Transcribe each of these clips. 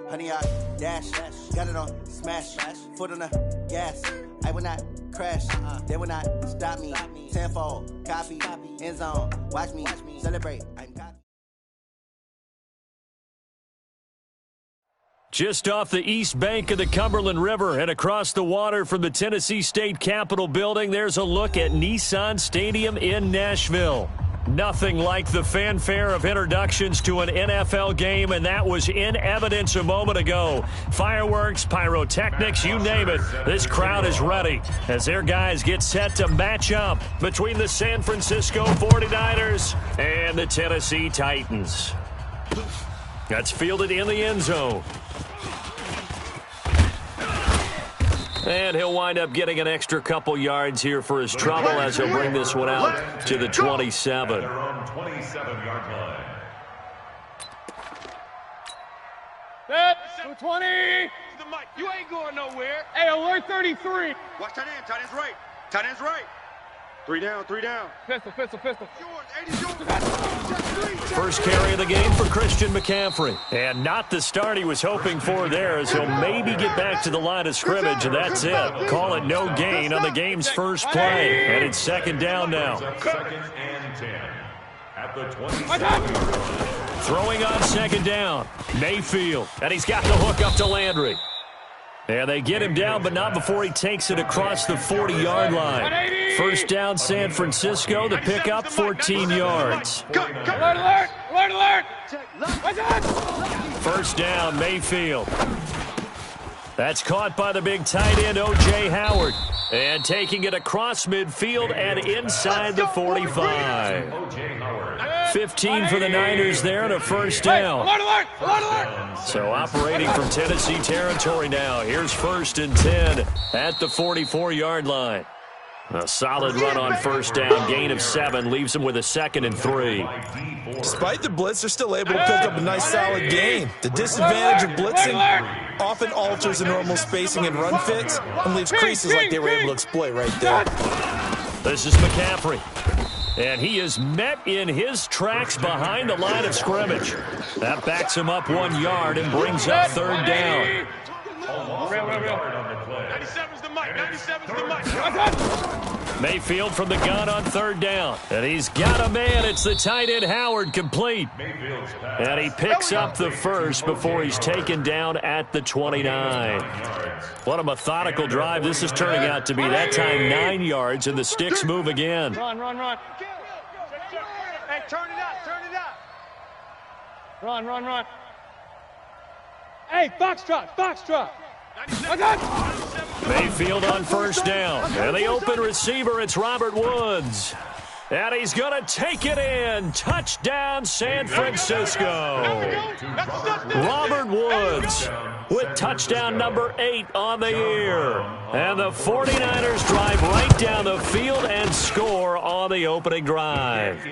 Honey, I dash, got it on smash, foot on the gas. I will not crash, they will not stop me. Tenfold, copy, end zone, watch me celebrate. I'm copy. Just off the east bank of the Cumberland River and across the water from the Tennessee State Capitol building, there's a look at Nissan Stadium in Nashville. Nothing like the fanfare of introductions to an NFL game, and that was in evidence a moment ago. Fireworks, pyrotechnics, you name it. This crowd is ready as their guys get set to match up between the San Francisco 49ers and the Tennessee Titans. That's fielded in the end zone. And he'll wind up getting an extra couple yards here for his trouble as he'll bring this one out to the 27. 27-yard line. Set, 20. You ain't going nowhere. Hey, alert 33. Watch tight end. Tight end's right. Tight end's right. Three down. Pistol. First carry of the game for Christian McCaffrey. And not the start he was hoping for there, as he'll maybe get back to the line of scrimmage, and that's it. Call it no gain on the game's first play. And it's second down now. Second and 10 at the 27-yard line. Throwing on second down, Mayfield. And he's got the hook up to Landry. And they get him down, but not before he takes it across the 40-yard line. First down, San Francisco. The pickup, 14 yards. Alert! First down, Mayfield. That's caught by the big tight end, O.J. Howard. And taking it across midfield and inside the 45. 15 for the Niners there and a first down. Alert! So operating from Tennessee territory now. Here's first and 10 at the 44-yard line. A solid run on first down. Gain of 7 leaves them with a second and 3. Despite the blitz, they're still able to pick up a nice solid gain. The disadvantage of blitzing often alters the normal spacing and run fits and leaves creases like they were able to exploit right there. This is McCaffrey. And he is met in his tracks behind the line of scrimmage. That backs him up 1 yard and brings up third down. 97's the mic. Mayfield from the gun on third down. And he's got a man. It's the tight end Howard complete. And he picks up the first before he's taken down at the 29. What a methodical drive this is turning out to be. That time 9 yards, and the sticks move again. Run. Hey, turn it up. Run. Hey, Foxtrot. Mayfield on first down. And the open receiver, it's Robert Woods. And he's going to take it in. Touchdown, San Francisco. Robert Woods with touchdown number 8 on the year. And the 49ers drive right down the field and score on the opening drive.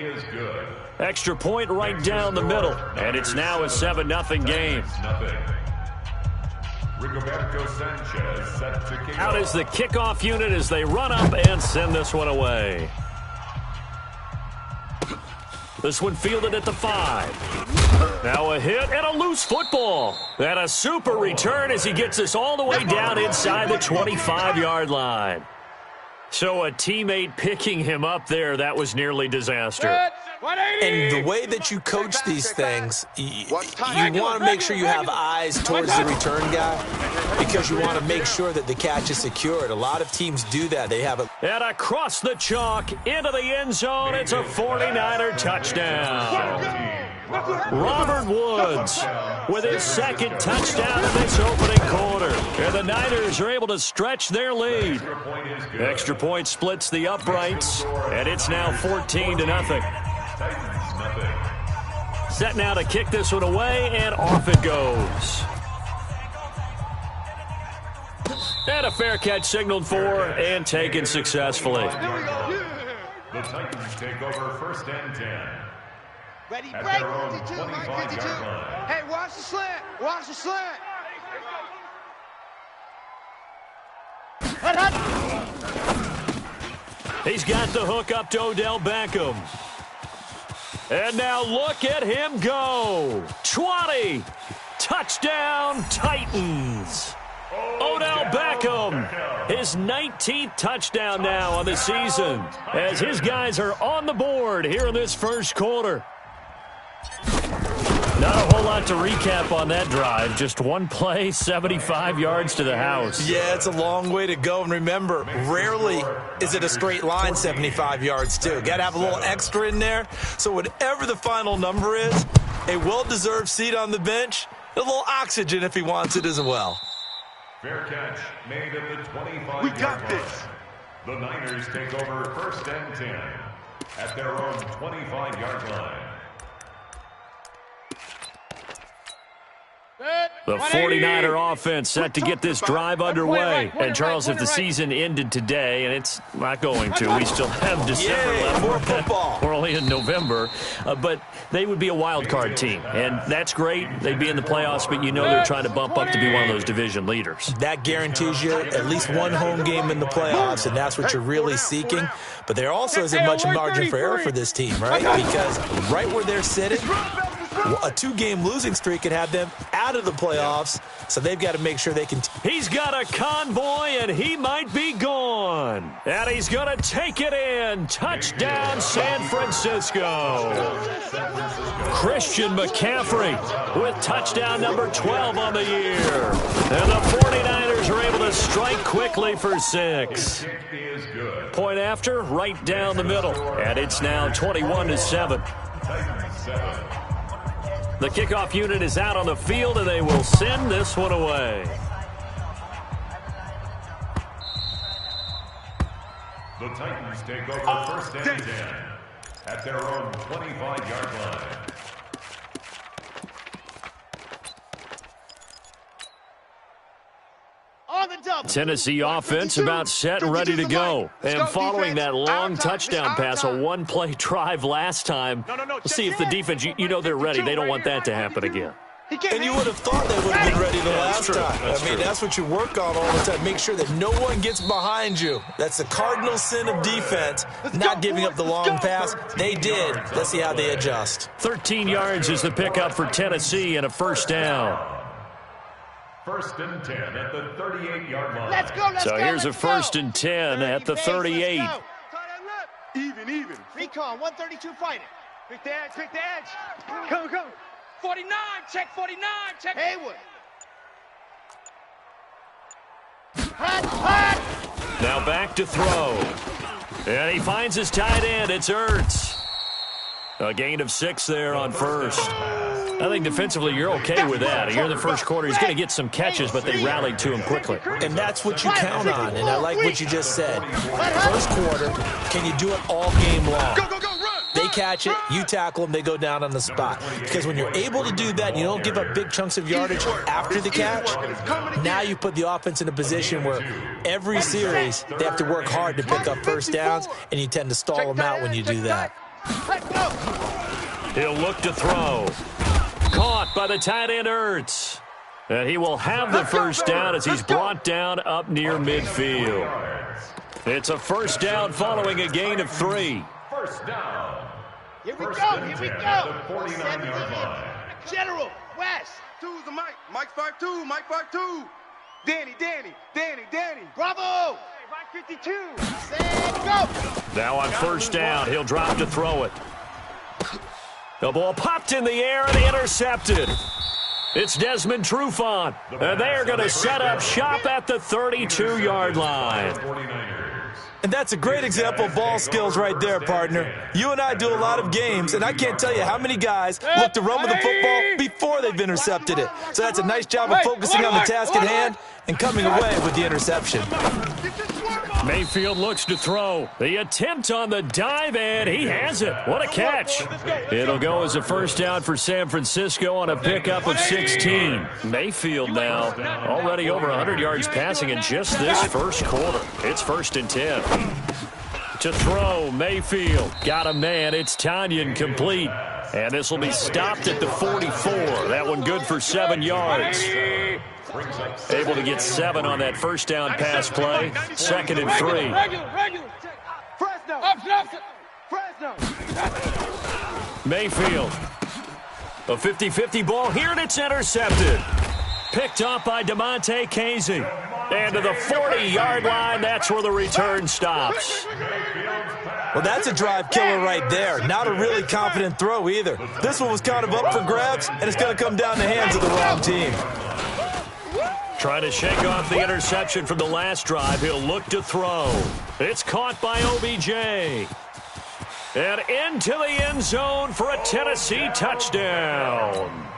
Extra point right down the middle. And it's now a 7-0 game. Out is the kickoff unit as they run up and send this one away. This one fielded at the 5. Now a hit and a loose football. And a super return as he gets us all the way down inside the 25-yard line. So a teammate picking him up there, that was nearly disaster. And the way that you coach these things, you want to make sure you have eyes towards the return guy because you want to make sure that the catch is secured. A lot of teams do that. They have a... And across the chalk, into the end zone, it's a 49er touchdown. Robert Woods with his second touchdown in this opening quarter. And the Niners are able to stretch their lead. Extra point splits the uprights, and it's now 14-0. Set now to kick this one away, and off it goes. And a fair catch signaled for and taken successfully. The Titans take over first and 10. Ready, break. 52, Mike, 52. Hey, watch the slant. He's got the hook up to Odell Beckham. And now look at him go. 20. Touchdown, Titans. Odell Beckham, his 19th touchdown now on the season, as his guys are on the board here in this first quarter. Not a whole lot to recap on that drive. Just one play, 75 yards to the house. Yeah, it's a long way to go. And remember, rarely is it a straight line 75 yards, too. Got to have a little extra in there. So whatever the final number is, a well-deserved seat on the bench, a little oxygen if he wants it as well. Fair catch made at the 25-yard We got line. this. The Niners take over 1st and 10 at their own 25-yard line. The 49er offense set to get this drive underway. And, Charles, if the season ended today, and it's not going to, we still have December left. More football. We're only in November. But they would be a wild card team. And that's great. They'd be in the playoffs, but you know they're trying to bump up to be one of those division leaders. That guarantees you at least one home game in the playoffs, and that's what you're really seeking. But there also isn't much margin for error for this team, right? Because right where they're sitting, a 2-game losing streak could have them out of the playoffs, so they've got to make sure they can. He's got a convoy, and he might be gone. And he's going to take it in. Touchdown, San Francisco. Christian McCaffrey with touchdown number 12 on the year. And the 49ers are able to strike quickly for 6. Point after, right down the middle. And it's now 21-7. The kickoff unit is out on the field, and they will send this one away. The Titans take over 1st and 10 at their own 25-yard line. Tennessee offense about set and ready to go. And following that long touchdown pass, a one-play drive last time, let's see if the defense, you know they're ready. They don't want that to happen again. And you would have thought they would have been ready the last time. That's what you work on all the time. Make sure that no one gets behind you. That's the cardinal sin of defense, not giving up the long pass. They did. Let's see how they adjust. 13 yards is the pickup for Tennessee and a first down. 1st and 10 at the 38-yard line. Let's go, So here's a 1st and 10 at the 38. Even. Recon, 132 fighting. Quick the edge. Come. 49, check 49, check. Haywood. Hot. Now back to throw. And he finds his tight end. It's Ertz. A gain of 6 there on first. I think defensively you're okay with that. Here in the first quarter, he's going to get some catches, but they rallied to him quickly. And that's what you count on, and I like what you just said. First quarter, can you do it all game long? They catch it, you tackle them, they go down on the spot. Because when you're able to do that and you don't give up big chunks of yardage after the catch, now you put the offense in a position where every series they have to work hard to pick up first downs, and you tend to stall them out when you do that. He'll look to throw. Caught by the tight end Ertz. And he will have the first down as he's brought down up near midfield. It's a first down following a gain of 3. First down. Here we go. 49-yard line. General, West. Two's the Mike. Mike 5-2. Mike 5-2. Danny. Bravo. 552. Set, go. Now on first down, he'll drop to throw it. The ball popped in the air and intercepted. It's Desmond Trufant, and they are going to set up shop at the 32-yard line. And that's a great example of ball skills right there, partner. You and I do a lot of games, and I can't tell you how many guys look to run with the football before they've intercepted it. So that's a nice job of focusing on the task at hand and coming away with the interception. Mayfield looks to throw. The attempt on the dive, and he has it. What a catch. It'll go as a first down for San Francisco on a pickup of 16. Mayfield now already over 100 yards passing in just this first quarter. It's 1st and 10. To throw, Mayfield. Got a man. It's Tanyan complete. And this will be stopped at the 44. That one good for 7 yards. Able to get 7 on that first down pass play. 2nd and 3. Mayfield. A 50-50 ball here, and it's intercepted. Picked up by DeMonte Casey. And to the 40-yard line, that's where the return stops. Well, that's a drive killer right there. Not a really confident throw either. This one was kind of up for grabs, and it's going to come down the hands of the wrong team. Trying to shake off the interception from the last drive. He'll look to throw. It's caught by OBJ. And into the end zone for a Tennessee touchdown.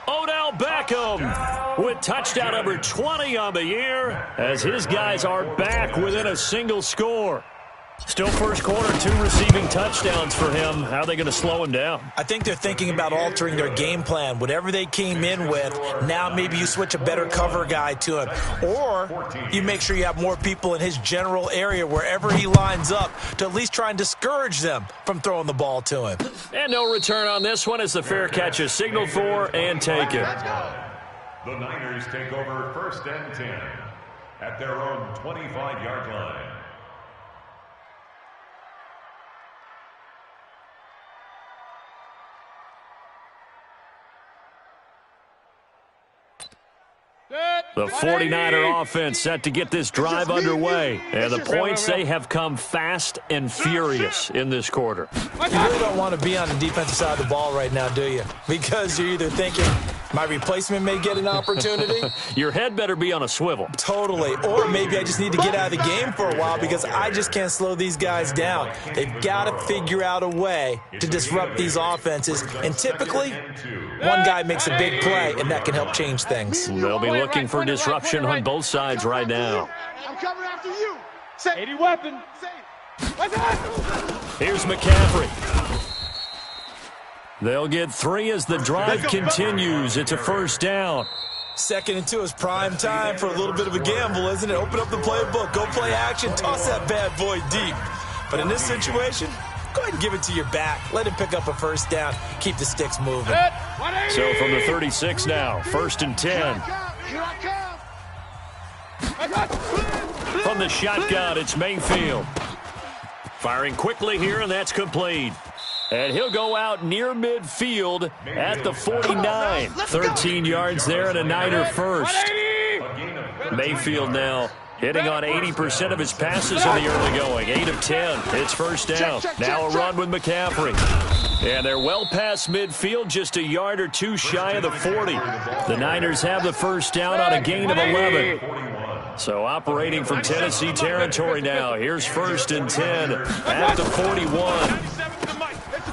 Odell Beckham with touchdown number 20 on the year as his guys are back within a single score. Still first quarter, 2 receiving touchdowns for him. How are they going to slow him down? I think they're thinking about altering their game plan. Whatever they came in with, now maybe you switch a better cover guy to him. Or you make sure you have more people in his general area wherever he lines up to at least try and discourage them from throwing the ball to him. And no return on this one as the fair catch is signaled for and taken. The Niners take over 1st and 10 at their own 25-yard line. The 49er offense set to get this drive underway. And the points, they have come fast and furious in this quarter. You really don't want to be on the defensive side of the ball right now, do you? Because you're either thinking, my replacement may get an opportunity. Your head better be on a swivel. Totally. Or maybe I just need to get out of the game for a while because I just can't slow these guys down. They've got to figure out a way to disrupt these offenses. And typically, one guy makes a big play, and that can help change things. They'll be looking for disruption on both sides right now. I'm coming after you. 80 weapon. Here's McCaffrey. They'll get 3 as the drive continues. It's a first down. 2nd and 2 is prime time for a little bit of a gamble, isn't it? Open up the playbook, go play action, toss that bad boy deep. But in this situation, go ahead and give it to your back. Let him pick up a first down. Keep the sticks moving. So from the 36 now, 1st and 10. Here I come. From the shotgun, it's Mayfield. Firing quickly here, and that's complete. And he'll go out near midfield at the 49. 13 yards there and a Niner first. Mayfield now hitting on 80% of his passes in the early going. 8 of 10. It's first down. Now a run with McCaffrey. And they're well past midfield, just a yard or 2 shy of the 40. The Niners have the first down on a gain of 11. So operating from Tennessee territory now. Here's 1st and 10 at the 41.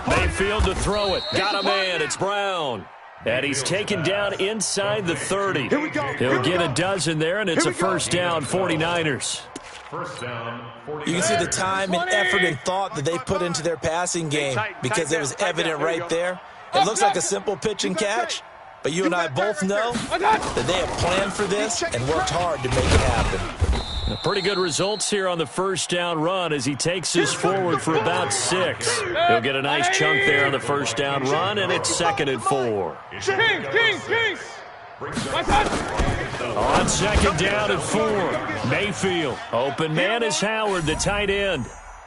Mayfield to throw it. Got a man. It's Brown. And he's taken down inside the 30. He'll get a dozen there, and it's a first down, 49ers. You can see the time and effort and thought that they put into their passing game because it was evident right there. It looks like a simple pitch and catch, but you and I both know that they have planned for this and worked hard to make it happen. Pretty good results here on the first down run as he takes us forward for about 6. He'll get a nice chunk there on the first down run, and it's 2nd and 4. On 2nd down and 4, Mayfield. Open man is Howard, the tight end.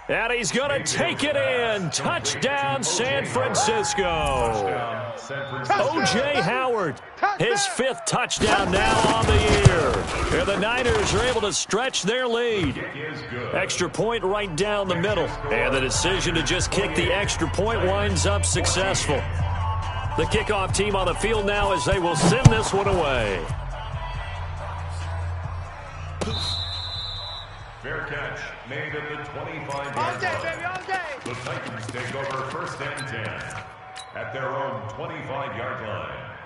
And he's going to take it in. Touchdown, San Francisco. O.J. Howard, his 5th touchdown now on the year. And the Niners are able to stretch their lead. Extra point right down the middle. And the decision to just kick the extra point winds up successful. The kickoff team on the field now as they will send this one away. Fair catch made at the 25-yard line. The Titans take over 1st and 10 at their own 25-yard line.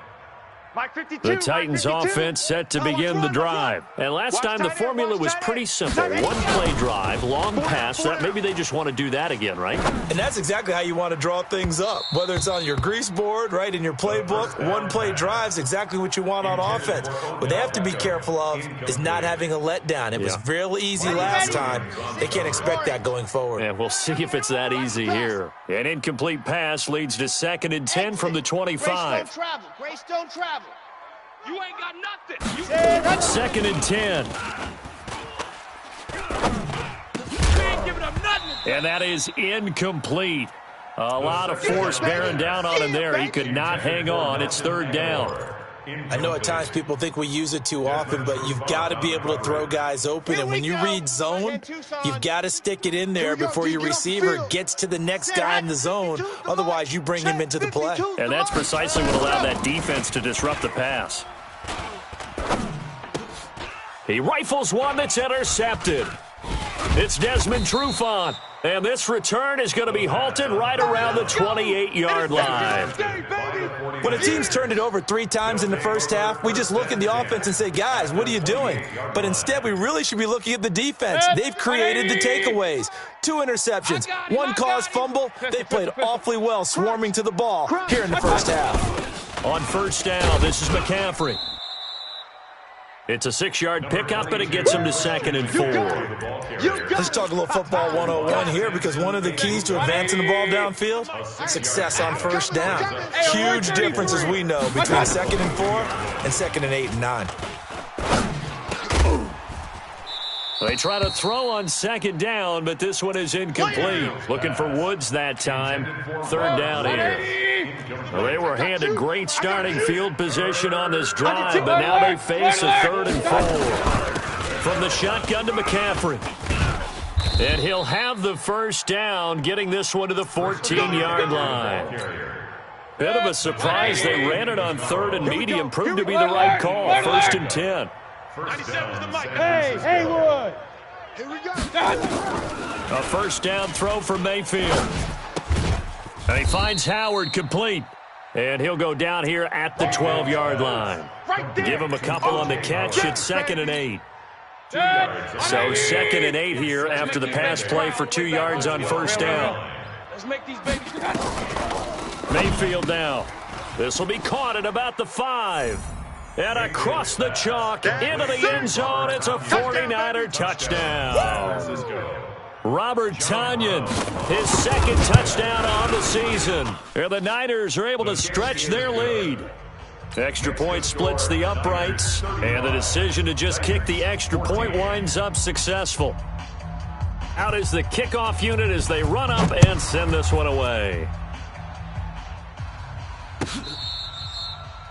The Titans offense set to begin the drive. And last time the formula was pretty simple. One play drive, long pass. That maybe they just want to do that again, right? And that's exactly how you want to draw things up. Whether it's on your grease board, right, in your playbook, one play drive's exactly what you want on offense. What they have to be careful of is not having a letdown. It was real easy last time. They can't expect that going forward. And we'll see if it's that easy here. An incomplete pass leads to 2nd and 10 from the 25. Grace don't travel. You ain't got nothing. 2nd and 10. You ain't giving up nothing. And that is incomplete. A lot of force bearing down on him there. He could not hang on. It's 3rd down. I know at times people think we use it too often, but you've got to be able to throw guys open. And when you read zone, you've got to stick it in there before your receiver gets to the next guy in the zone. Otherwise, you bring him into the play. And that's precisely what allowed that defense to disrupt the pass. He rifles one that's intercepted. It's Desmond Trufant. And this return is going to be halted right around the 28-yard line. When a team's turned it over 3 times in the first half, we just look at the offense and say, guys, what are you doing? But instead, we really should be looking at the defense. They've created the takeaways. 2 interceptions, 1 caused fumble. They played awfully well swarming to the ball here in the first half. On 1st down, this is McCaffrey. It's a 6-yard pickup, and it gets him to 2nd and 4. Let's talk a little football 101 here, because one of the keys to advancing the ball downfield, success on 1st down. Huge difference, as we know, between 2nd and 4 and 2nd and 8 and 9. They try to throw on 2nd down, but this one is incomplete. Looking for Woods that time. 3rd down here. Well, they were handed great starting field position on this drive, but now they face a 3rd and 4. From the shotgun to McCaffrey. And he'll have the 1st down, getting this one to the 14-yard line. Bit of a surprise. They ran it on 3rd and medium. Proved to be the right call. 1st and 10. Hey, Haywood. Here we go. A 1st down throw for Mayfield. And he finds Howard complete. And he'll go down here at the 12-yard line. Give him a couple on the catch. It's 2nd and 8. So 2nd and 8 here after the pass play for 2 yards on 1st down. Let's make these babies. Mayfield now. This will be caught at about the 5. And across the chalk into the end zone. It's a 49er touchdown. Robert Tonyan, his 2nd touchdown on the season. And the Niners are able to stretch their lead. Extra point splits the uprights, and the decision to just kick the extra point winds up successful. Out is the kickoff unit as they run up and send this one away.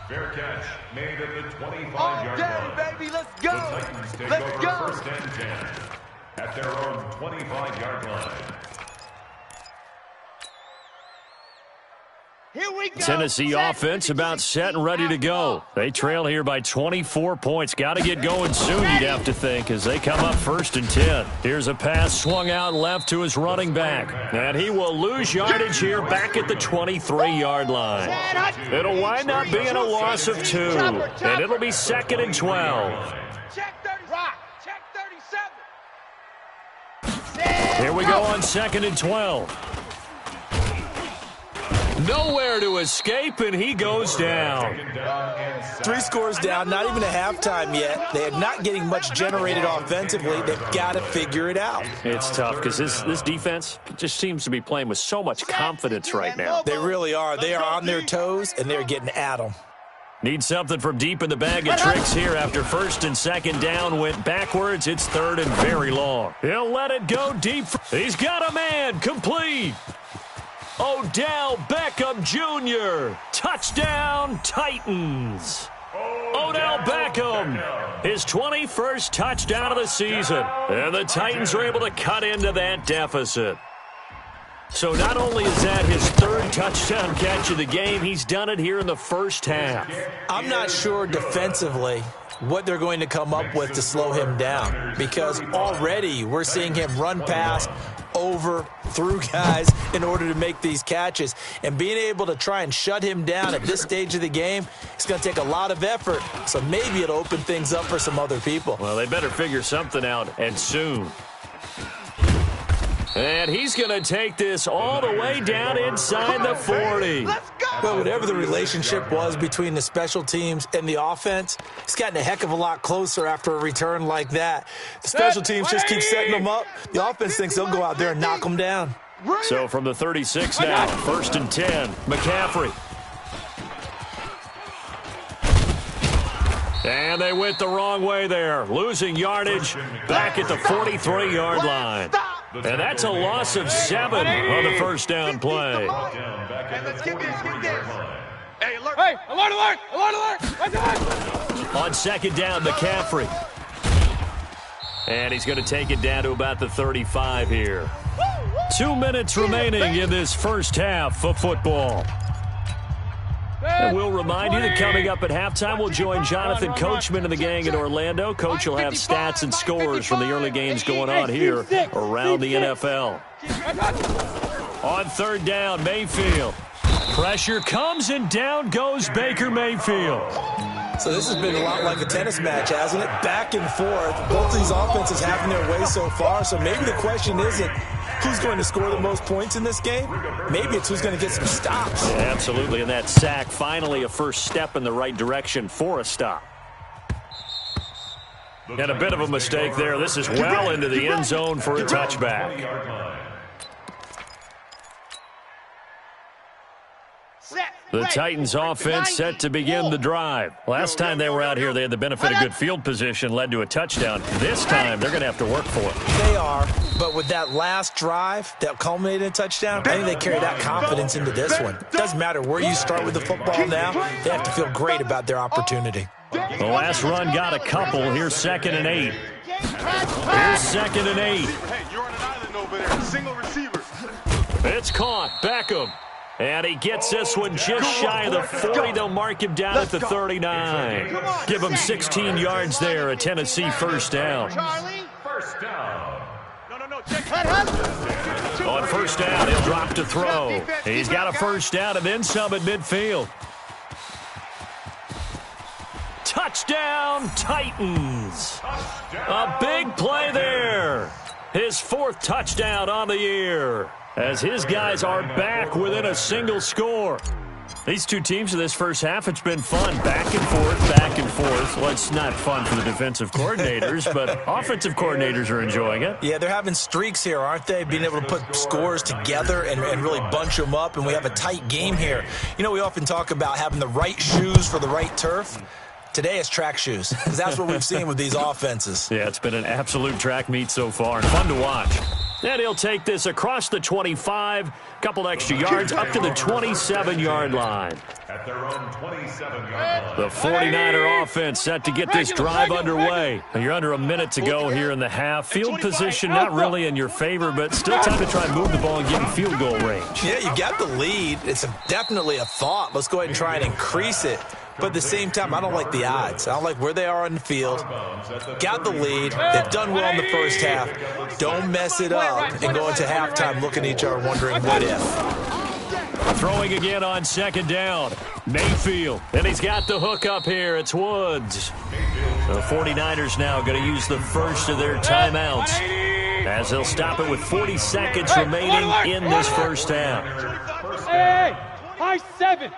Fair catch made at the 25-yard line. Baby, let's go. The Titans take over 1st and 10 at their own 25-yard line. Here we go. Tennessee offense about set and ready to go. They trail here by 24 points. Got to get going soon, you'd have to think, as they come up 1st and 10. Here's a pass swung out left to his running back. And he will lose yardage here back at the 23-yard line. It'll wind up being a loss of 2. And it'll be 2nd and 12. Check 30. Rock. Check 37. Here we go on 2nd and 12. Nowhere to escape, and he goes down. 3 scores down, not even a halftime yet. They are not getting much generated offensively. They've got to figure it out. It's tough because this defense just seems to be playing with so much confidence right now. They really are. They are on their toes, and they're getting at them. Need something from deep in the bag of tricks here after 1st and 2nd down went backwards. It's 3rd and very long. He'll let it go deep. He's got a man complete. Odell Beckham Jr. Touchdown, Titans. Odell Beckham, his 21st touchdown of the season. And the Titans are able to cut into that deficit. So not only is that his 3rd touchdown catch of the game, he's done it here in the first half. I'm not sure defensively what they're going to come up with to slow him down, because already we're seeing him run past, over, through guys in order to make these catches. And being able to try and shut him down at this stage of the game, it's going to take a lot of effort. So maybe it'll open things up for some other people. Well, they better figure something out, and soon. And he's going to take this all the way down inside the 40. Well, whatever the relationship was between the special teams and the offense, it's gotten a heck of a lot closer after a return like that. The special teams just keep setting them up. The offense thinks they'll go out there and knock them down. So from the 36 now, 1st and 10, McCaffrey. And they went the wrong way there, losing yardage back at the 43-yard line. And that's a loss of 7 on the first down play. Hey, alert! Hey, alert, alert! Alert, alert! On second down, McCaffrey. And he's going to take it down to about the 35 here. 2 minutes remaining in this first half of football. And we'll remind you that coming up at halftime, we'll join Jonathan Coachman and the gang in Orlando. Coach will have stats and scores from the early games going on here around the NFL. On third down, Mayfield. Pressure comes and down goes Baker Mayfield. So this has been a lot like a tennis match, hasn't it? Back and forth. Both these offenses having their way so far. So maybe the question isn't who's going to score the most points in this game. Maybe it's who's going to get some stops. Yeah, absolutely. And that sack, finally a first step in the right direction for a stop. And a bit of a mistake there. This is well into the end zone for a touchback. The Titans offense set to begin the drive. Last time they were out here, they had the benefit of good field position, led to a touchdown. This time, they're going to have to work for it. They are, but with that last drive that culminated in a touchdown, I think they carry that confidence into this one. It doesn't matter where you start with the football now, they have to feel great about their opportunity. The last run got a couple. Here's 2nd and 8. Here's 2nd and 8. Hey, you're on an island over there. Single receiver. It's caught. Beckham. And he gets this one just shy of the 40. They'll mark him down at the 39. Give him 16 yards there, a Tennessee first down. First down. On first down, he'll drop to throw. He's got a first down and then some at midfield. Touchdown, Titans. A big play there. His 4th touchdown on the year, as his guys are back within a single score. These two teams in this first half, it's been fun. Back and forth, back and forth. Well, it's not fun for the defensive coordinators, but offensive coordinators are enjoying it. Yeah, they're having streaks here, aren't they? Being able to put scores together and really bunch them up, and we have a tight game here. You know, we often talk about having the right shoes for the right turf. Today it's track shoes, because that's what we've seen with these offenses. Yeah, it's been an absolute track meet so far, and fun to watch. And he'll take this across the 25, couple extra yards, up to the 27-yard line. At their own 27-yard line. The 49er offense set to get this drive underway. You're under a minute to go here in the half. Field position not really in your favor, but still time to try and move the ball and get in field goal range. Yeah, you got the lead. It's definitely a thought. Let's go ahead and try and increase it. But at the same time, I don't like the odds. I don't like where they are on the field. Got the lead. They've done well in the first half. Don't mess it up and go into halftime looking at each other wondering what if. Throwing again on second down. Mayfield. And he's got the hook up here. It's Woods. The 49ers now going to use the first of their timeouts, as they'll stop it with 40 seconds remaining in this first half. Hey, high 7.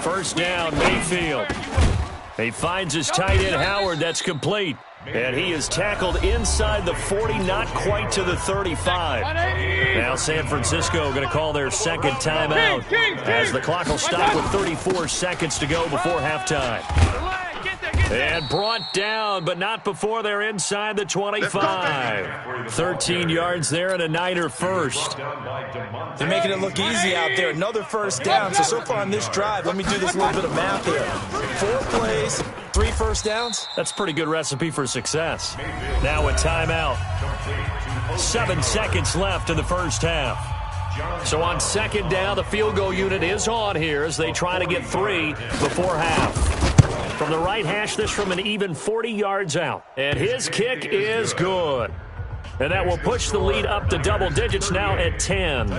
First down, Mayfield. He finds his tight end, Howard. That's complete. And he is tackled inside the 40, not quite to the 35. Now San Francisco going to call their second timeout, as the clock will stop with 34 seconds to go before halftime. And brought down, but not before they're inside the 25. 13 yards there and a Niner first. They're making it look easy out there. Another first down. So far on this drive, let me do this little bit of math here. 4 plays, 3 first downs. That's a pretty good recipe for success. Now a timeout. 7 seconds left in the first half. So on second down, the field goal unit is on here as they try to get 3 before half. From the right hash, this from an even 40 yards out. And his kick is good. And that will push the lead up to double digits now at 10.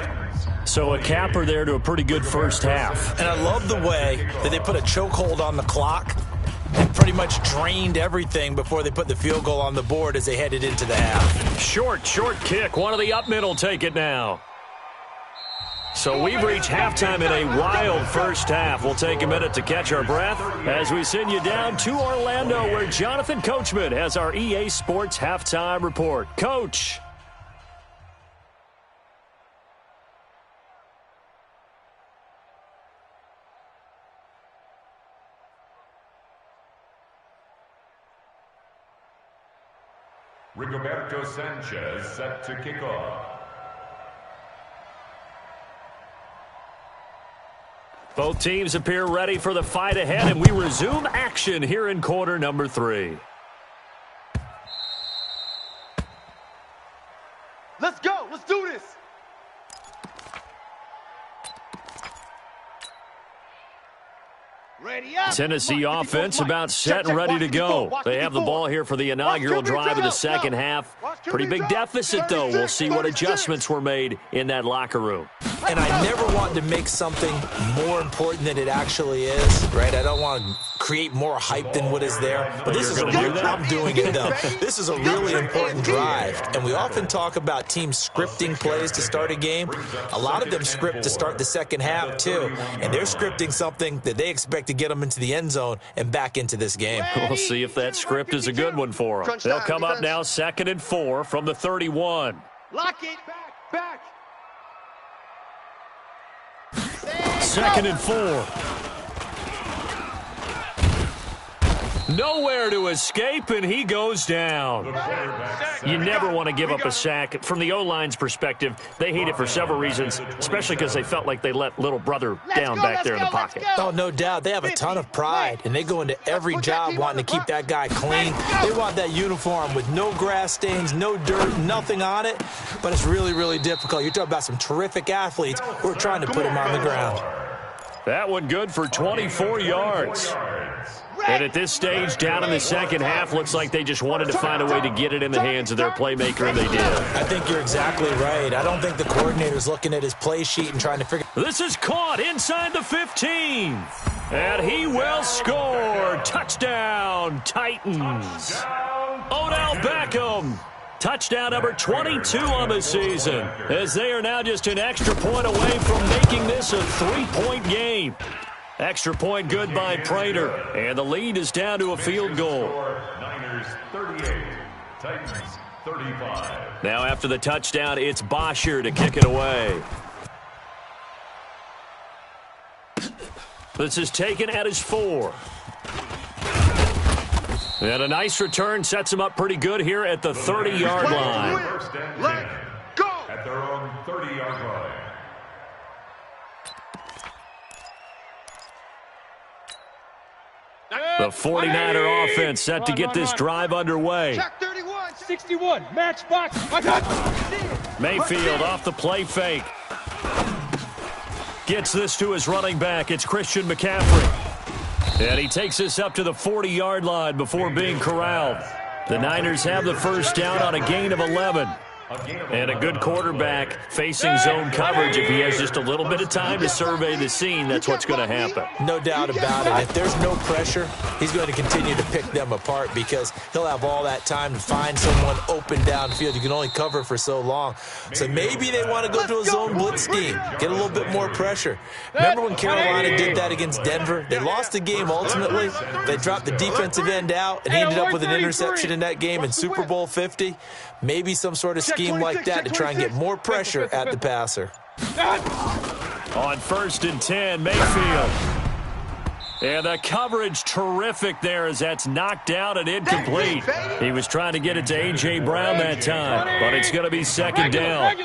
So a capper there to a pretty good first half. And I love the way that they put a chokehold on the clock and pretty much drained everything before they put the field goal on the board as they headed into the half. Short kick. One of the up middle take it now. So we've reached halftime in a wild first half. We'll take a minute to catch our breath as we send you down to Orlando, where Jonathan Coachman has our EA Sports halftime report. Coach. Rigoberto Sanchez set to kick off. Both teams appear ready for the fight ahead, and we resume action here in quarter number 3. Let's go. Let's do this. Ready up. Tennessee offense about set and ready to go. They have the ball here for the inaugural drive of the second half. Pretty big deficit, though. We'll see what adjustments were made in that locker room. And I never want to make something more important than it actually is, right? I don't want to create more hype than what is there. But this is I'm doing it, though. This is a really important drive. And we often talk about teams scripting plays to start a game. A lot of them script to start the second half, too. And they're scripting something that they expect to get them into the end zone and back into this game. We'll see if that script is a good one for them. They'll come up now 2nd and 4 from the 31. Lock it. Back. 2nd and 4. Nowhere to escape, and he goes down. You never want to give up a sack. From the O-line's perspective, they hate it for several reasons, especially because they felt like they let little brother down back there in the pocket. Oh, no doubt. They have a ton of pride, and they go into every job wanting to keep that guy clean. They want that uniform with no grass stains, no dirt, nothing on it, but it's really, really difficult. You're talking about some terrific athletes who are trying to put him on the ground. That one good for 24 yards. And at this stage, down in the second half, looks like they just wanted to find a way to get it in the hands of their playmaker, and they did. I think you're exactly right. I don't think the coordinator's looking at his play sheet and trying to figure... This is caught inside the 15. And he will score. Touchdown, Titans. Odell Beckham. Touchdown number 22 on the season, as they are now just an extra point away from making this a 3-point game. Extra point good by Prater, and the lead is down to a field goal. Niners 38, Titans 35. Now after the touchdown, it's Bosher to kick it away. This is taken at his 4. And a nice return sets him up pretty good here at the 30-yard line. Let's go! At their own 30-yard line. The 49er offense set to get this drive underway. 61, matchbox. Mayfield off the play fake. Gets this to his running back. It's Christian McCaffrey. And he takes this up to the 40-yard line before being corralled. The Niners have the first down on a gain of 11. And a good quarterback facing zone coverage. If he has just a little bit of time to survey the scene, that's what's going to happen. No doubt about it. If there's no pressure, he's going to continue to pick them apart because he'll have all that time to find someone open downfield. You can only cover for so long. So maybe they want to go to a zone blitz scheme, get a little bit more pressure. Remember when Carolina did that against Denver? They lost the game ultimately. They dropped the defensive end out, and he ended up with an interception in that game in Super Bowl 50. Maybe some sort of scheme like that to try and get more pressure at the passer. On 1st and 10, Mayfield. And the coverage terrific there as that's knocked down and incomplete. He was trying to get it to A.J. Brown that time, but it's going to be second down.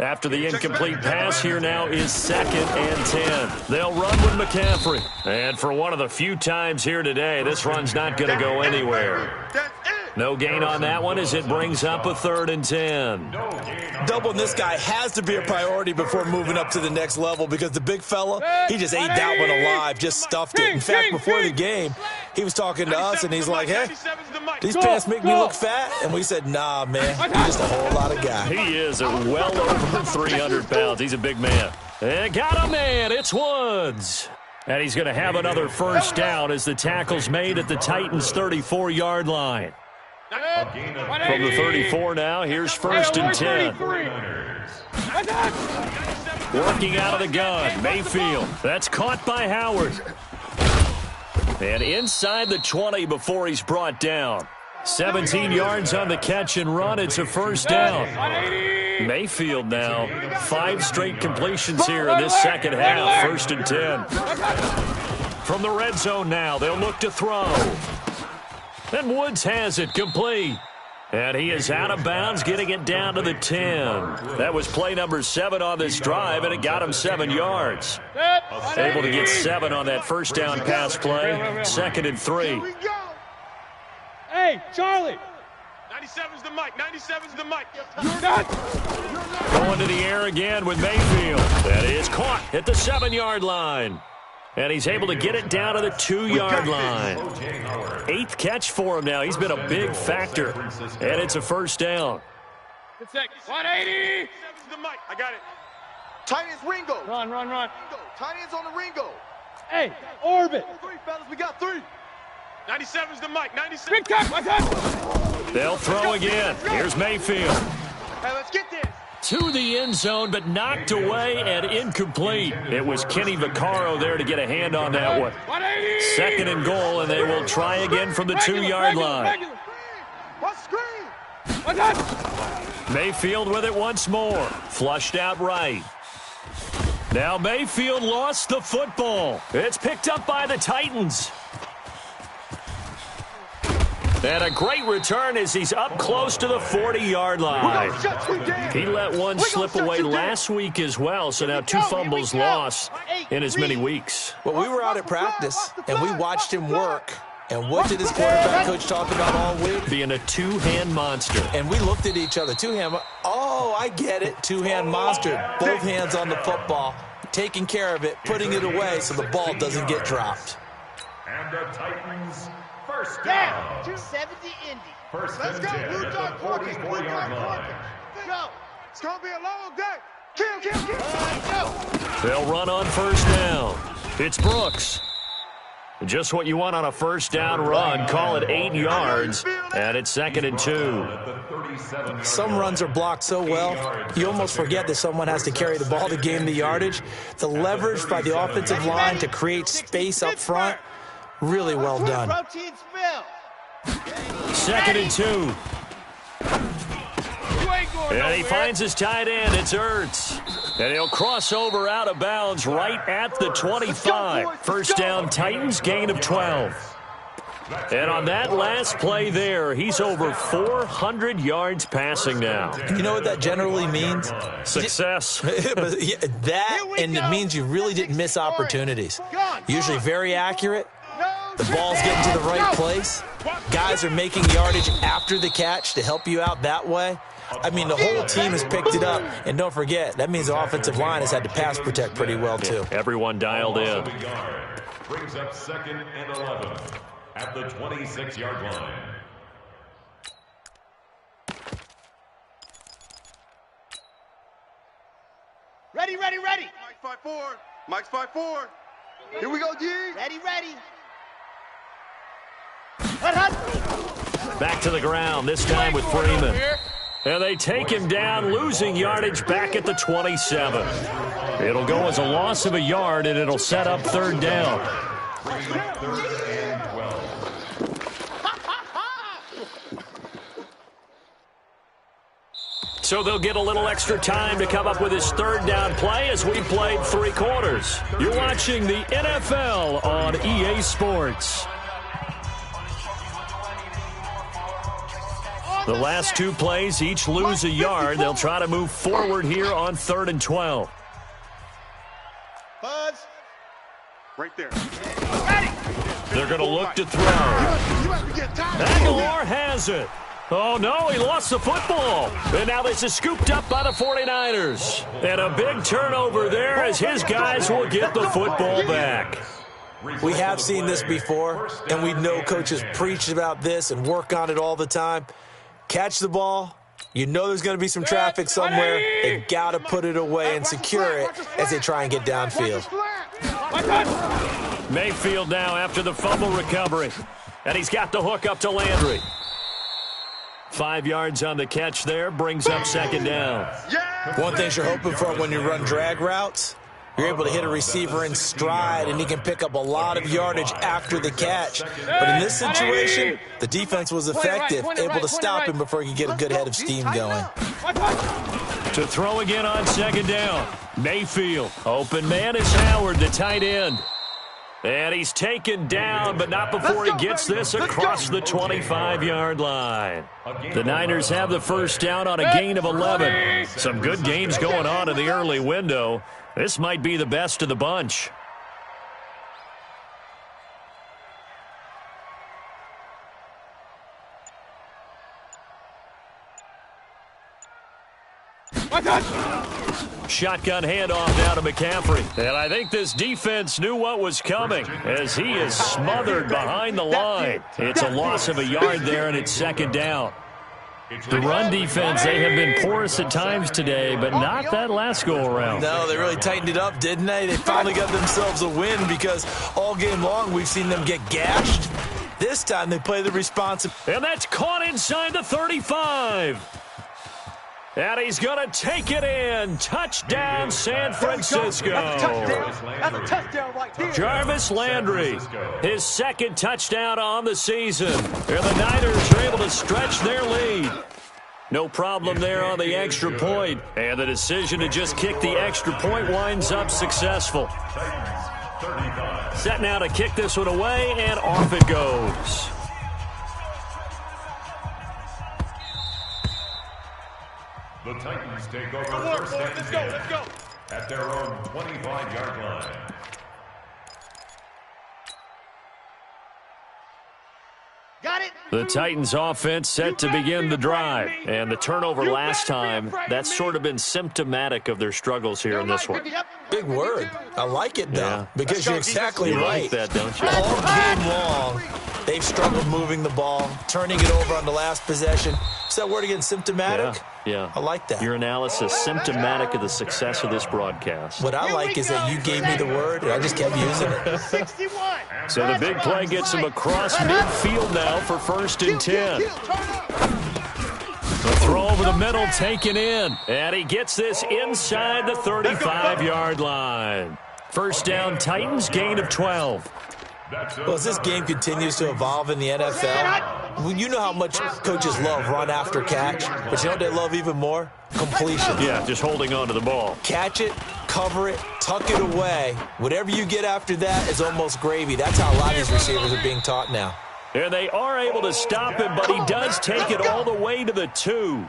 After the incomplete pass, here now is 2nd and 10. They'll run with McCaffrey. And for one of the few times here today, this run's not going to go anywhere. No gain on that one as it brings up a 3rd and 10. Doubling this guy has to be a priority before moving up to the next level because the big fella, he just ate that one alive, just stuffed it. In fact, before the game, He was talking to us, and he's like, hey, these pants make me look fat. And we said, nah, man, you're just a whole lot of guy. He is well over 300 pounds. He's a big man. And got a man. It's Woods. And he's going to have another first down as the tackle's made at the Titans' 34-yard line. From the 34 now, here's 1st and 10. Working out of the gun, Mayfield. That's caught by Howard. And inside the 20 before he's brought down. 17 yards on the catch and run. It's a first down. Mayfield now, 5 straight completions here in this second half. 1st and 10. From the red zone now, they'll look to throw. And Woods has it complete. And he is out of bounds, getting it down to the 10. That was play number 7 on this drive, and it got him 7 yards. Able to get 7 on that first down pass play. 2nd and 3. Hey, Charlie. 97's the mic. 97's the mic. Going to the air again with Mayfield. That is caught at the 7-yard line. And he's able to get it down to the 2-yard line. 8th catch for him now. He's been a big factor. And it's a first down. 180. I got it. Tight ends Ringo. Run. Tight ends on the Ringo. Hey, orbit. 3, fellas. We got 3. 97's the mic. 97. Big touch. They'll throw again. Here's Mayfield. Hey, let's get this. To the end zone, but knocked away and incomplete. It was Kenny Vaccaro there to get a hand on that one. 2nd and goal, and they will try again from the 2-yard line. Mayfield with it once more. Flushed out right. Now Mayfield lost the football. It's picked up by the Titans. And a great return as he's up close to the 40-yard line. He let one slip away last week as well, so now 2 fumbles lost in as many weeks. Well, we were out at practice, and we watched him work. And what did his quarterback coach talk about all week? Being a 2-hand monster. And we looked at each other. 2-hand. Oh, I get it. 2-hand monster. Both hands on the football, taking care of it, putting it away so the ball doesn't get dropped. And the Titans first down. 270 Indy. Let's go. Blue Dog Porkins. Blue Dog Porkins. Go. It's going to be a long day. Kill. They'll run on first down. It's Brooks. Just what you want on a first down run. Call it 8 yards. And it's 2nd and 2. Some runs are blocked so well, you almost forget that someone has to carry the ball to gain the yardage. The leverage by the offensive line to create space up front, really well done. 2nd and 2. And he finds his tight end. It's Ertz. And he'll cross over out of bounds right at the 25. First down, Titans, gain of 12. And on that last play there, he's over 400 yards passing now. You know what that generally means? Success. That, and it means you really didn't miss opportunities. Usually very accurate. The ball's getting to the right place. Guys are making yardage after the catch to help you out that way. I mean, the whole team has picked it up. And don't forget, that means the offensive line has had to pass protect pretty well, too. Everyone dialed in. Brings up 2nd and 11 at the 26-yard line. Ready. Mike 5-4. Mike's 5-4. Here we go, D. Ready. Back to the ground, this time with Freeman. And they take him down, losing yardage back at the 27. It'll go as a loss of a yard, and it'll set up 3rd down. 3rd and 12. So they'll get a little extra time to come up with his 3rd down play as we played 3 quarters. You're watching the NFL on EA Sports. The last 2 plays each lose a yard. They'll try to move forward here on 3rd and 12. Buzz. Right there. They're going to look to throw. Aguilar has it. Oh, no, he lost the football. And now this is scooped up by the 49ers. And a big turnover there as his guys will get the football back. We have seen this before, and we know coaches preach about this and work on it all the time. Catch the ball. You know there's going to be some traffic somewhere. They got to put it away and secure it as they try and get downfield. Mayfield now after the fumble recovery. And he's got the hook up to Landry. 5 yards on the catch there, brings up second down. One thing you're hoping for when you run drag routes, you're able to hit a receiver in stride, and he can pick up a lot of yardage after the catch. But in this situation, the defense was effective, able to stop him before he could get a good head of steam going. To throw again on second down. Mayfield. Open man is Howard, the tight end. And he's taken down, but not before he gets this across the 25-yard line. The Niners have the first down on a gain of 11. Some good games going on in the early window. This might be the best of the bunch. Shotgun handoff now to McCaffrey. And I think this defense knew what was coming as he is smothered behind the line. It's a loss of a yard there, and it's second down. The run defense, they have been porous at times today, but not that last go-around. No, they really tightened it up, didn't they? They finally got themselves a win because all game long we've seen them get gashed. This time they play the responsive. And that's caught inside the 35. And he's going to take it in. Touchdown, San Francisco. That's a touchdown right there. Jarvis Landry, his second touchdown on the season. And the Niners are able to stretch their lead. No problem there on the extra point. And the decision to just kick the extra point winds up successful. Set now to kick this one away, and off it goes. The Titans take over first and 10 at their own 25-yard line. Got it. The Titans offense set to begin the drive. And the turnover last time, that's sort of been symptomatic of their struggles here in this one. Big word. I like it, though, because you're exactly You right. like that, don't you? All game long, they've struggled moving the ball, turning it over on the last possession. Is that word again, symptomatic? Yeah. I like that. Your analysis, symptomatic of the success of this broadcast. What I like is that you gave me the word, and I just kept using it. 61. So the big play gets him across midfield now for first and 10. The throw over the middle taken in. And he gets this inside the 35-yard line. First down, Titans, gain of 12. Well, as this game continues to evolve in the NFL, well, you know how much coaches love run after catch, but you know what they love even more? Completion. Yeah, just holding on to the ball. Catch it, cover it, tuck it away. Whatever you get after that is almost gravy. That's how a lot of these receivers are being taught now. And they are able to stop him, but he does take it all the way to the 2.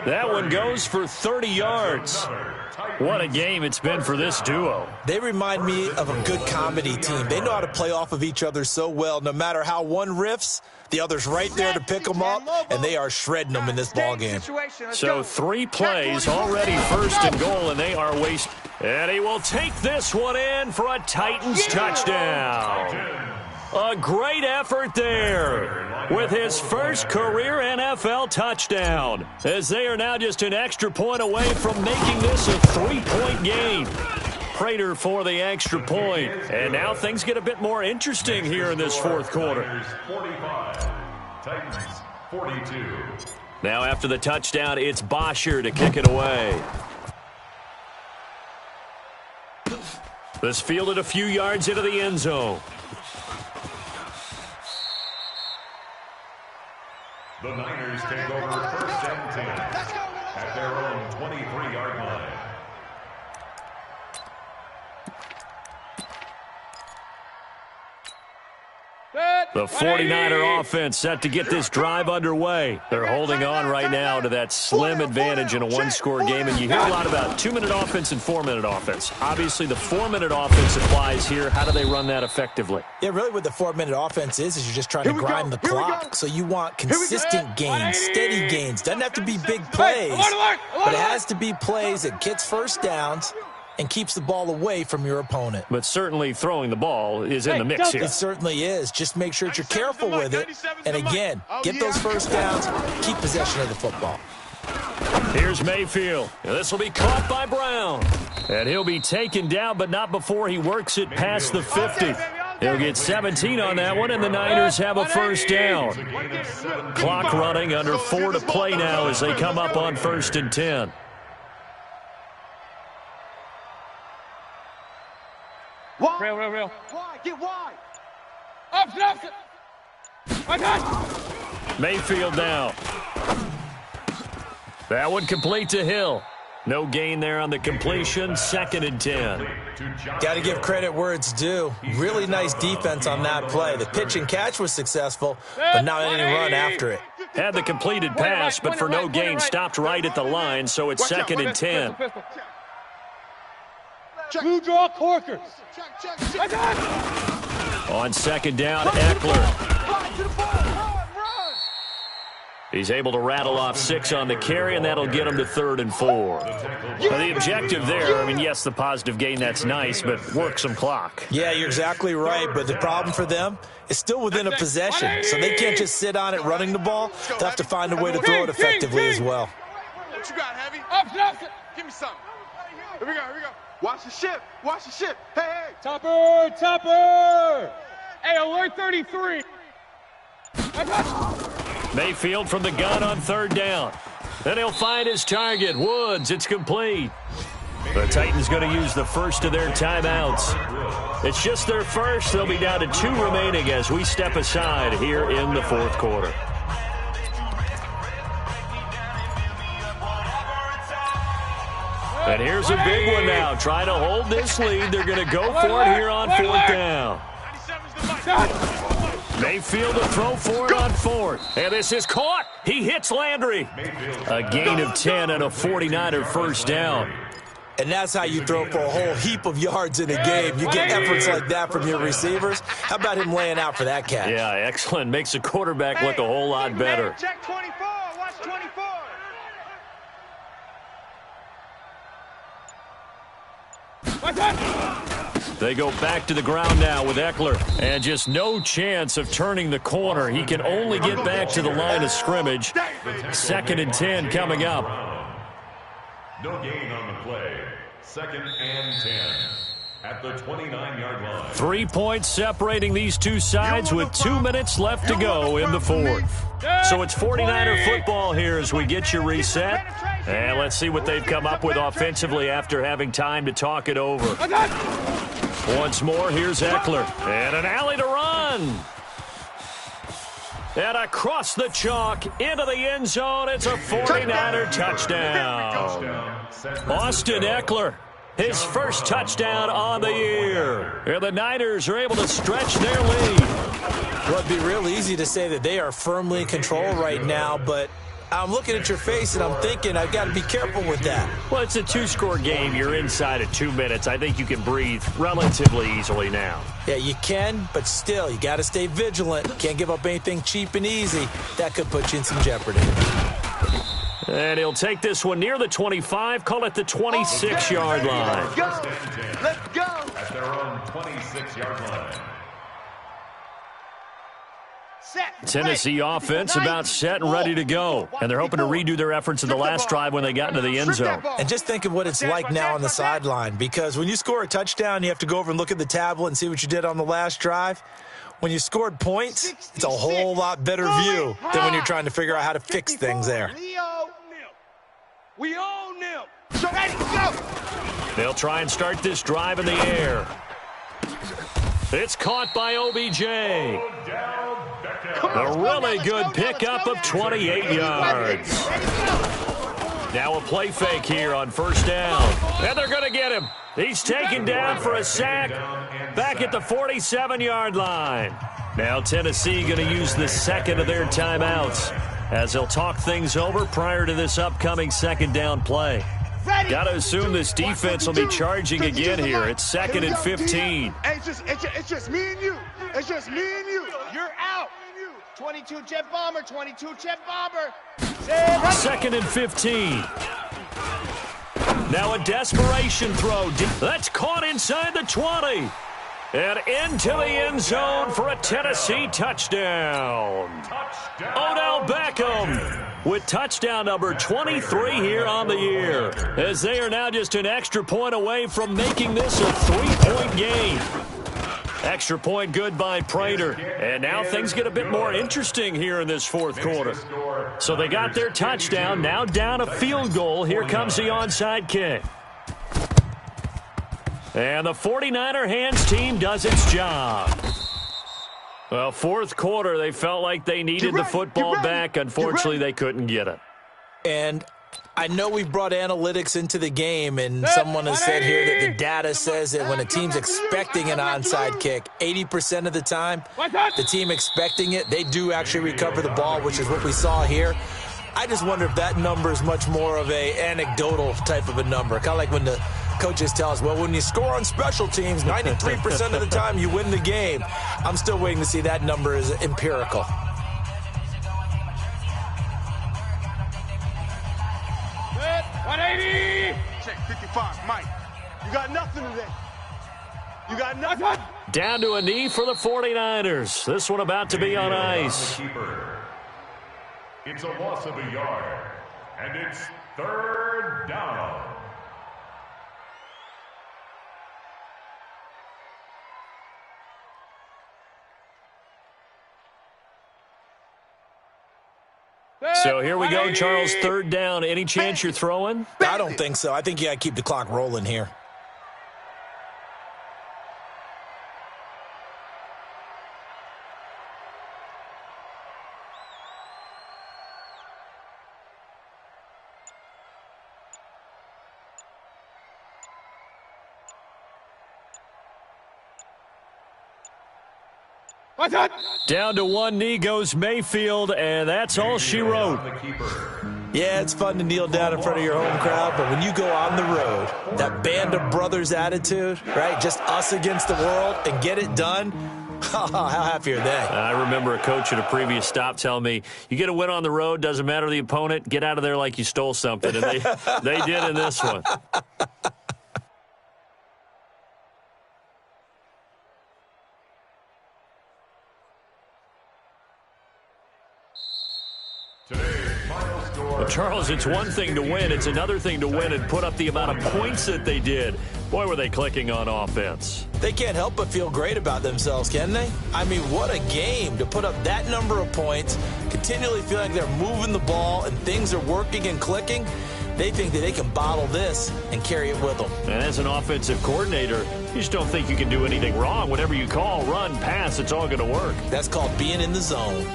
That one goes for 30 yards. What a game it's been for this duo. They remind me of a good comedy team. They know how to play off of each other so well. No matter how one riffs, the other's right there to pick them up, and they are shredding them in this ballgame. So 3 plays, already first and goal, and they are wasted. And he will take this one in for a Titans touchdown. A great effort there with his first career NFL touchdown, as they are now just an extra point away from making this a 3-point game. Prater for the extra point. And now things get a bit more interesting here in this fourth quarter. 45, Titans 42. Now after the touchdown, it's Bosher to kick it away. This fielded a few yards into the end zone. The Niners take over first and 10 at their own 23-yard line. The 49er offense set to get this drive underway. They're holding on right now to that slim advantage in a one-score game, and you hear a lot about 2-minute offense and 4-minute offense. Obviously, the 4-minute offense applies here. How do they run that effectively? Yeah, really what the 4-minute offense is you're just trying to grind the clock. So you want consistent gains, steady gains. Doesn't have to be big plays, but it has to be plays that gets first downs and keeps the ball away from your opponent. But certainly throwing the ball is in the mix here. It certainly is. Just make sure that you're careful with it. And again, get those first downs, keep possession of the football. Here's Mayfield. This will be caught by Brown. And he'll be taken down, but not before he works it past the 50. He'll get 17 on that one, and the Niners have a first down. Clock running, under 4 to play now as they come up on 1st and 10. Real. Wide, get wide. Up. Mayfield now. That one complete to Hill. No gain there on the completion. 2nd and 10. Got to give credit where it's due. Really nice defense on that play. The pitch and catch was successful, but not any run after it. Had the completed pass, but for no gain, stopped right at the line, so it's 2nd and 10. Blue draw corkers. On 2nd down, Eckler. He's able to rattle off 6 on the carry, and that'll get him to 3rd and 4. Now, the objective there, I mean, yes, the positive gain, that's nice, but work some clock. Yeah, you're exactly right, but the problem for them is still within a possession, so they can't just sit on it running the ball. They'll have to find a way to throw it effectively as well. What you got, Heavy? Up. Give me something. Here we go. Watch the ship. Hey. Topper. Hey, alert 33. Mayfield from the gun on 3rd down. Then he'll find his target, Woods. It's complete. The Titans going to use the first of their timeouts. It's just their first. They'll be down to 2 remaining as we step aside here in the 4th quarter. And here's a big one now. Trying to hold this lead. They're going to go for it here on 4th down. Mayfield to throw for it on 4th. And this is caught. He hits Landry. A gain of 10 and a 49er first down. And that's how you throw for a whole heap of yards in a game. You get efforts like that from your receivers. How about him laying out for that catch? Yeah, excellent. Makes the quarterback look a whole lot better. Check 24. Watch 24. They go back to the ground now with Eckler. And just no chance of turning the corner. He can only get back to the line of scrimmage. 2nd and 10 coming up. No gain on the play. 2nd and 10 at the 29-yard line. 3 points separating these two sides with 2 minutes left to go in the 4th. So it's 49er football here as we get you reset. And let's see what they've come up with offensively after having time to talk it over. Once more, here's Eckler. And an alley to run. And across the chalk into the end zone. It's a 49er touchdown. Austin Eckler, his first touchdown on the year. And the Niners are able to stretch their lead. Well, it'd be real easy to say that they are firmly in control right now, but I'm looking at your face and I'm thinking I've got to be careful with that. Well, it's a 2-score game. You're inside of 2 minutes. I think you can breathe relatively easily now. Yeah, you can, but still, you got to stay vigilant. Can't give up anything cheap and easy. That could put you in some jeopardy. And he'll take this one near the 25, call it the 26-yard line. Let's go. At their own 26-yard line. Tennessee offense about set and ready to go. And they're hoping to redo their efforts in the last drive when they got into the end zone. And just think of what it's like now on the sideline, because when you score a touchdown, you have to go over and look at the tablet and see what you did on the last drive. When you scored points, it's a whole lot better view than when you're trying to figure out how to fix things there. We own them. So ready, go. They'll try and start this drive in the air. It's caught by OBJ. A really good pickup of 28 yards. Now a play fake here on 1st down. And they're going to get him. He's taken down for a sack back at the 47-yard line. Now Tennessee going to use the 2nd of their timeouts as they'll talk things over prior to this upcoming 2nd down play. Got to assume this defense will be charging again here. It's 2nd and 15. Hey, it's just me and you. It's just me and you. You're out. 22 jet bomber, 22 jet bomber. 2nd and 15. Now a desperation throw. That's caught inside the 20. And into the end zone for a Tennessee touchdown. Odell Beckham with touchdown number 23 here on the year, as they are now just an extra point away from making this a 3-point game. Extra point good by Prater. And now things get a bit more interesting here in this fourth quarter. So they got their touchdown, now down a field goal. Here comes the onside kick. And the 49er hands team does its job. Well, fourth quarter, they felt like they needed the football back. Unfortunately, they couldn't get it. And I know we've brought analytics into the game, and someone has said here that the data says that when a team's expecting an onside kick, 80% of the time, the team expecting it, they do actually recover the ball, which is what we saw here. I just wonder if that number is much more of a anecdotal type of a number, kind of like when the coaches tell us, well, when you score on special teams, 93% of the time you win the game. I'm still waiting to see that number is empirical. Set, 180. Check 55, Mike. You got nothing today. You got nothing. Down to a knee for the 49ers. This one about to be on ice. It's a loss of a yard, and it's third down. So here we go, Charles, third down. Any chance you're throwing? I don't think so. I think you got to keep the clock rolling here. Down to one knee goes Mayfield, and that's all she wrote. Yeah, it's fun to kneel down in front of your home crowd, but when you go on the road, that band of brothers attitude, right, just us against the world, and get it done, how happy are they? I remember a coach at a previous stop telling me, you get a win on the road, doesn't matter the opponent, get out of there like you stole something, and they did in this one. Well, Charles, it's one thing to win. It's another thing to win and put up the amount of points that they did. Boy, were they clicking on offense. They can't help but feel great about themselves, can they? I mean, what a game to put up that number of points, continually feel like they're moving the ball and things are working and clicking. They think that they can bottle this and carry it with them. And as an offensive coordinator, you just don't think you can do anything wrong. Whatever you call, run, pass, it's all going to work. That's called being in the zone.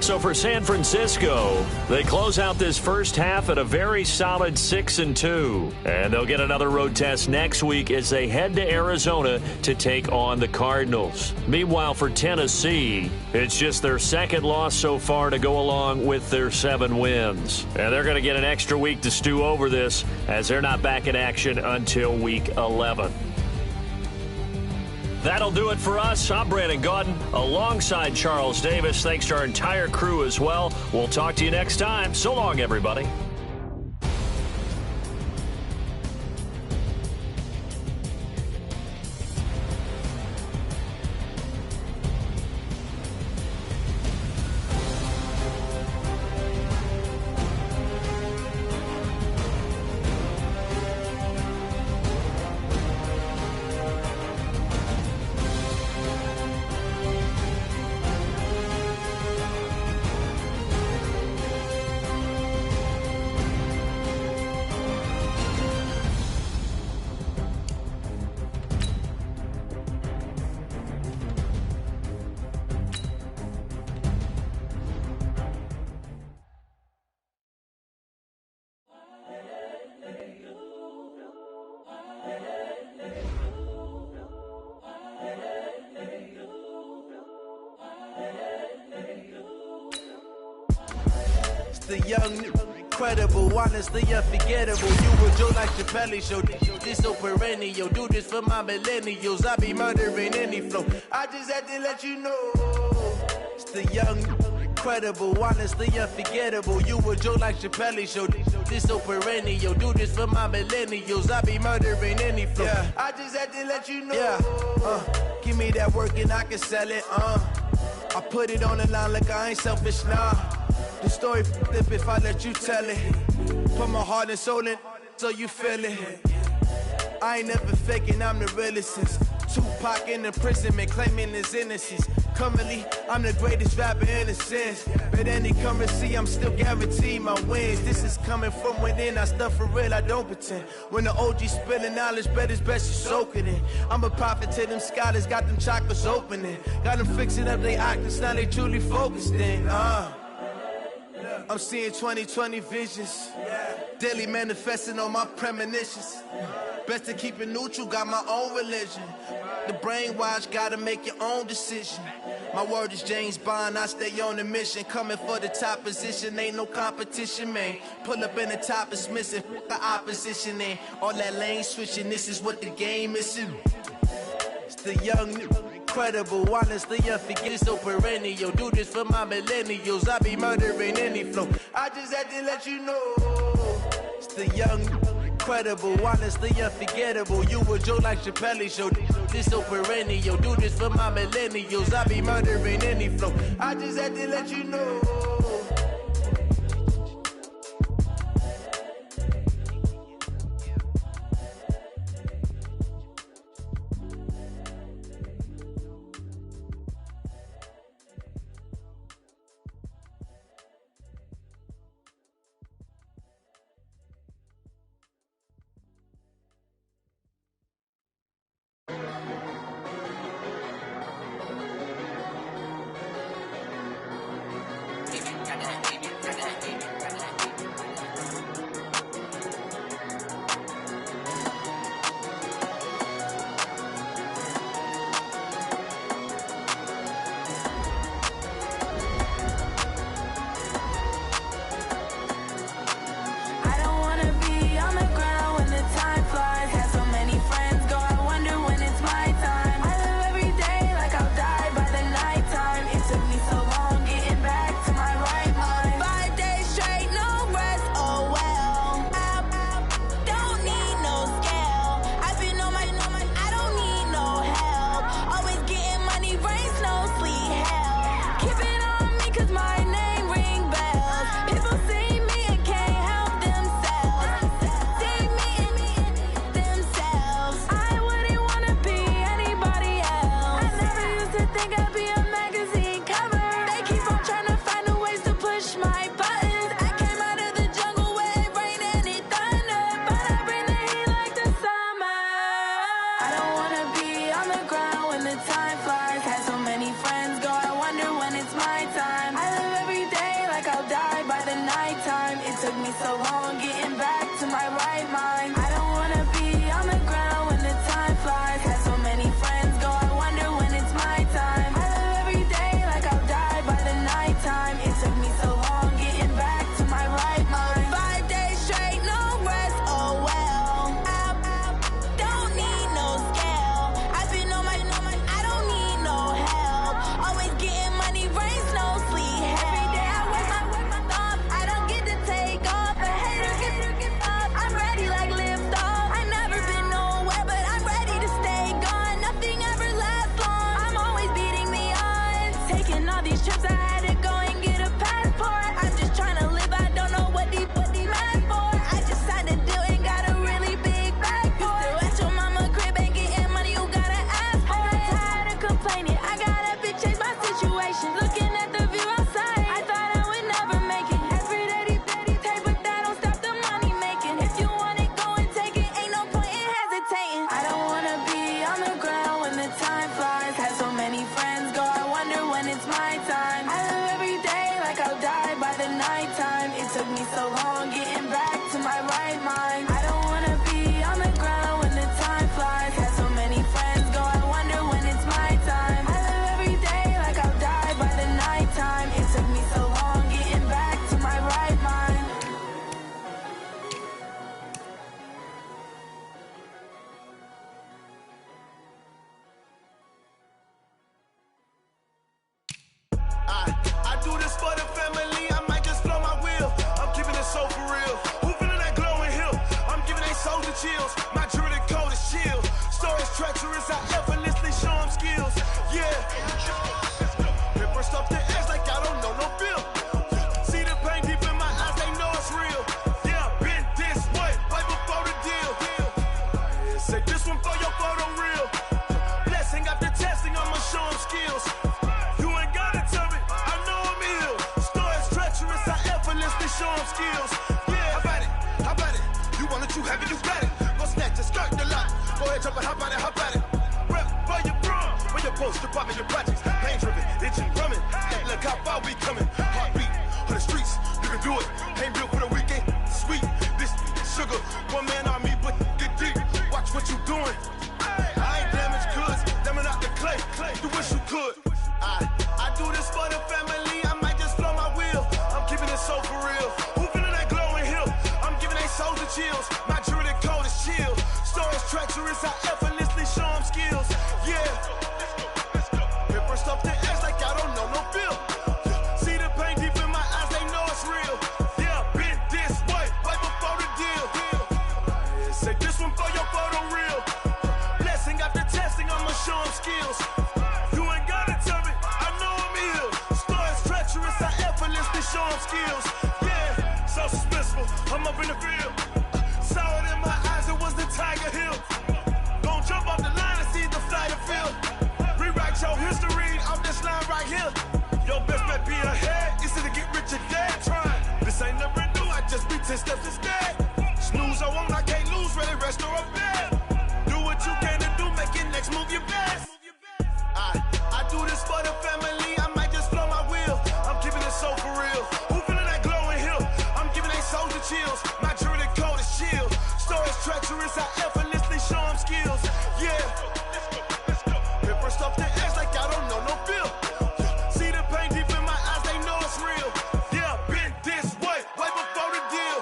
So for San Francisco, they close out this first half at a very solid 6-2. And they'll get another road test next week as they head to Arizona to take on the Cardinals. Meanwhile, for Tennessee, it's just their second loss so far to go along with their 7 wins. And they're going to get an extra week to stew over this as they're not back in action until week 11. That'll do it for us. I'm Brandon Gaudin alongside Charles Davis. Thanks to our entire crew as well. We'll talk to you next time. So long, everybody. The young, incredible, honestly unforgettable. You were Joe like Chappelle show. This so perennial. Do this for my millennials. I be murdering any flow. I just had to let you know. It's the young. incredible, honestly unforgettable. You a joke like Chappelle Show. This so perennial. Do this for my millennials. I be murdering any flow. Yeah. I just had to let you know. Yeah. Give me that work and I can sell it. I put it on the line like I ain't selfish, nah. The story flip if I let you tell it. Put my heart and soul in so you feel it. I ain't never faking, I'm the realest since Tupac in imprisonment, claiming his innocence. Currently, I'm the greatest rapper in a sense. But any currency, I'm still guaranteed my wins. This is coming from within, I stuff for real, I don't pretend. When the OG spilling knowledge, bet it's best you soak it in. I'm a prophet to them scholars, got them chakras opening. Got them fixing up their octaves, now they truly focused in. I'm seeing 2020 visions. Daily manifesting on my premonitions. Best to keep it neutral, got my own religion. The brainwash, gotta make your own decision. My word is James Bond, I stay on a mission. Coming for the top position, ain't no competition, man. Pull up in the top is missing, the opposition ain't. All that lane switching, this is what the game is. It's the young, incredible, honestly unforgettable, so perennial. Do this for my millennials, I be murdering any flow. I just had to let you know. It's the young, incredible, honestly unforgettable. You a joke like Chappelle Show. This so perennial. Do this for my millennials. I be murdering any flow. I just had to let you know. show them skills. Yeah, how about it? How about it? You want it, you have it, you got it. Go snatch it, skirt the lot. Go ahead, jump it, how about it? How about it? Rep for your bro, for your post, department, your projects. Pain driven, itching, drumming. Hey, look how far we coming. Heartbeat on the streets, you can do it. Ain't built for the weekend. Sweet, this sugar, one man army, but get deep. Watch what you doing. I ain't damaged goods, damn out the clay. You wish you could. I do this for the family. I might just blow my wheel. I'm keeping it so for real. Who feeling that glowing hill? I'm giving they souls the chills. My jewelry cold is chill. Stories treacherous, I effortlessly show them skills. Yeah. Paper stuff the edge like I don't know no feel. See the pain deep in my eyes, they know it's real. Yeah, been this way, right before the deal. Say this one for your photo real. Blessing after testing, I'ma show them skills. You ain't gotta tell me, I know I'm ill. Stories treacherous, I effortlessly show them skills. Yeah, so suspenseful, I'm up in the field. Saw it in my eyes, it was the Tiger Hill. Gon' jump off the line and see the flight of field. Rewrite your history off this line right here. Your best bet be ahead, it's to get rich or dead trying. This ain't never new, I just be 10 steps instead. Snooze I won't, I can't lose, ready, rest or a bed. Do what you can to do, make it next move your best. I do this for the family, I might just blow my wheel. I'm keeping it so for real. Who feeling that glowing hill? I'm giving they souls the chills. My jewelry cold is chill. Stories treacherous, I effortlessly show them skills. Yeah. Paper stuff the edge like I don't know no feel. See the pain deep in my eyes, they know it's real. Yeah, been this way, right before the deal.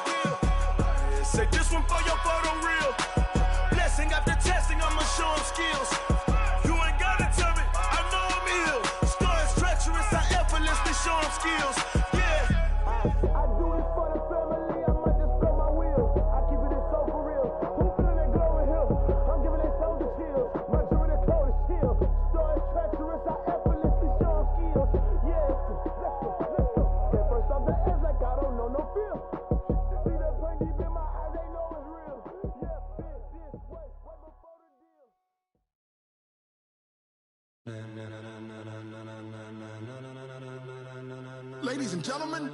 Say this one for your photo real. Blessing after testing, I'ma show them skills. You ain't gotta tell me, I know I'm ill. Stories treacherous, I effortlessly show them skills. Yeah. I do this for the family, I might just blow my wheel. I keep it so for real. Who feeling that glowing hill? I'm giving they souls the chills. My jewelry cold is chill. Stories treacherous, I effortlessly show them skills. Yeah, let's go. Get first off the edge like I don't know no feel. See that pain deep in my eyes, they know it's real. Yeah, been this way, right before the deal. Ladies and gentlemen,